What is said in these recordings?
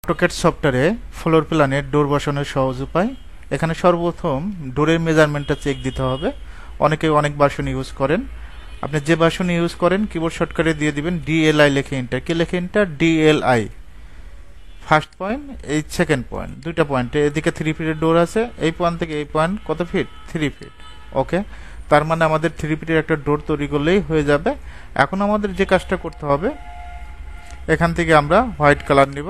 AutoCAD সফটওয়্যারে floor প্ল্যানের ডোর বসানোর সহজ উপায়। এখানে সর্বপ্রথম ডোরের মেজারমেন্টটা চেক দিতে হবে। অনেকে অনেক ভার্সন ইউজ করেন, আপনি যে ভার্সন ইউজ করেন কিবোর্ড শর্টকাটে দিয়ে দিবেন ডিএলআই লিখে এন্টার। কি লিখে এন্টার? ডিএলআই। ফার্স্ট পয়েন্ট, এই সেকেন্ড পয়েন্ট, দুইটা পয়েন্টে এদিকে 3 ফিটের ডোর আছে, এই পয়েন্ট থেকে এই পয়েন্ট কত ফিট? 3 ফিট। ওকে, তার মানে আমাদের 3 ফিটের একটা ডোর তৈরি করলেই হয়ে যাবে। এখন আমাদের যে কাজটা করতে হবে, এখান থেকে আমরা হোয়াইট কালার নিব,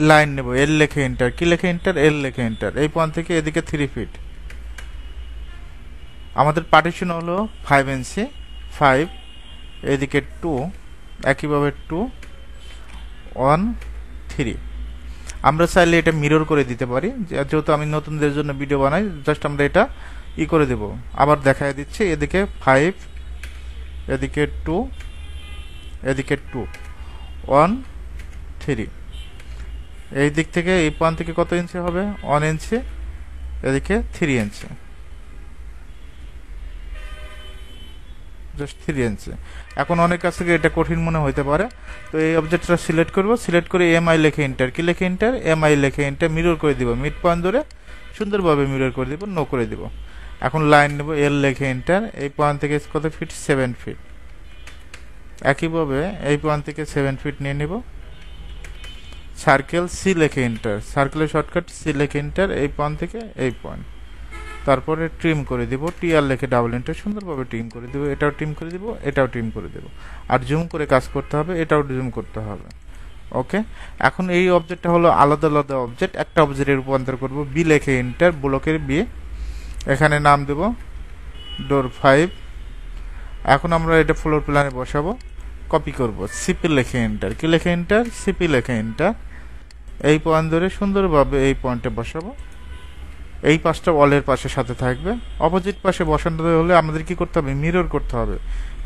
লাইন নেব, এল লিখে এন্টার। কি লিখে এন্টার? এল লিখে এন্টার। এই পয়েন্ট থেকে এদিকে 3 ফিট। আমাদের পার্টিশন হলো 5 ইঞ্চি, 5, এদিকে 2, একইভাবে 2, 1, 3। আমরা চাইলে এটা মিরর করে দিতে পারি, যেহেতু আমি নতুনদের জন্য ভিডিও বানাই, জাস্ট আমরা এটা করে দেব। আবার দেখায় দিচ্ছি, এদিকে 5, এদিকে 2, এদিকে 2, 1, 3। এই দিক থেকে এই পয়েন্ট থেকে কত ইঞ্চি হবে? 1 ইঞ্চি, এদিকে 3 ইঞ্চি, জাস্ট 3 ইঞ্চি। এখন অনেক কাছ থেকে এটা কঠিন মনে হইতে পারে, তো এই অবজেক্টটা সিলেক্ট করব, সিলেক্ট করে এমআই লিখে এন্টার। কি লিখে এন্টার? এমআই লিখে এন্টার। মিরর করে দিব, মিড পয়েন্ট ধরে সুন্দরভাবে মিরর করে দিব, নো করে দিব। এখন লাইন নেব, এল লিখে এন্টার। এই পয়েন্ট থেকে কত ফিট? 7 ফিট। একইভাবে এই পয়েন্ট থেকে 7 ফিট নিয়ে নেব। সার্কেল, সি লিখে এন্টার। সার্কেলের শর্টকাট সি লিখে এন্টার। এই পয়েন্ট থেকে এই পয়েন্ট, তারপরে ট্রিম করে দিব, টিআর লিখে ডাবল এন্টার। সুন্দরভাবে ট্রিম করে দিব, এটাও ট্রিম করে দিব, এটাও ট্রিম করে দেব। আর জুম করে কাজ করতে হবে, এটাও জুম করতে হবে। ওকে, এখন এই অবজেক্টটা হলো আলাদা আলাদা অবজেক্ট, একটা অবজেক্টে রূপান্তর করব। বি লিখে এন্টার, ব্লকের বি, এখানে নাম দেব ডোর 5। এখন আমরা এটা ফ্লোর প্ল্যানে বসাবো, কপি করব, সিপি লিখে এন্টার। কি লিখে এন্টার? সিপি লিখে এন্টার। এই পয়েন্ট ধরে সুন্দরভাবে এই পয়েন্টে বসাবো। এই পাশটা ওয়ালের পাশে সাথে থাকবে। অপোজিট পাশে বসানো হলে আমাদের কি করতে হবে? মিরর করতে হবে।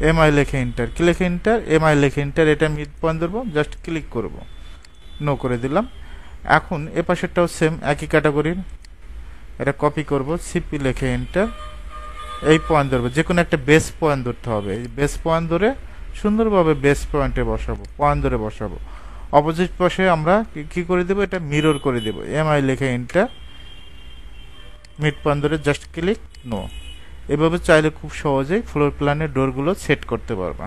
এমআই লিখে এন্টার। কি লিখে এন্টার? এমআই লিখে এন্টার। এটা মিড পয়েন্ট ধরবো, জাস্ট ক্লিক করব, নো করে দিলাম। এখন এ পাশেরটাও সেম একই ক্যাটাগরির, এটা কপি করব, সিপি লিখে এন্টার। এই পয়েন্ট ধরবো, যে কোনো একটা বেস পয়েন্ট ধরতে হবে। এই বেস পয়েন্ট ধরে সুন্দরভাবে বেস পয়েন্টে বসাবো, পয়েন্ট ধরে বসাবো। অপোজিট পাশে আমরা কি করে দেবো? এটা মিরর করে দেবো। এমআই লিখে এন্টার, মিড পয়েন্ট ধরে জাস্ট ক্লিক, নো। এভাবে চাইলে খুব সহজেই ফ্লোর প্ল্যানের ডোরগুলো সেট করতে পারবা।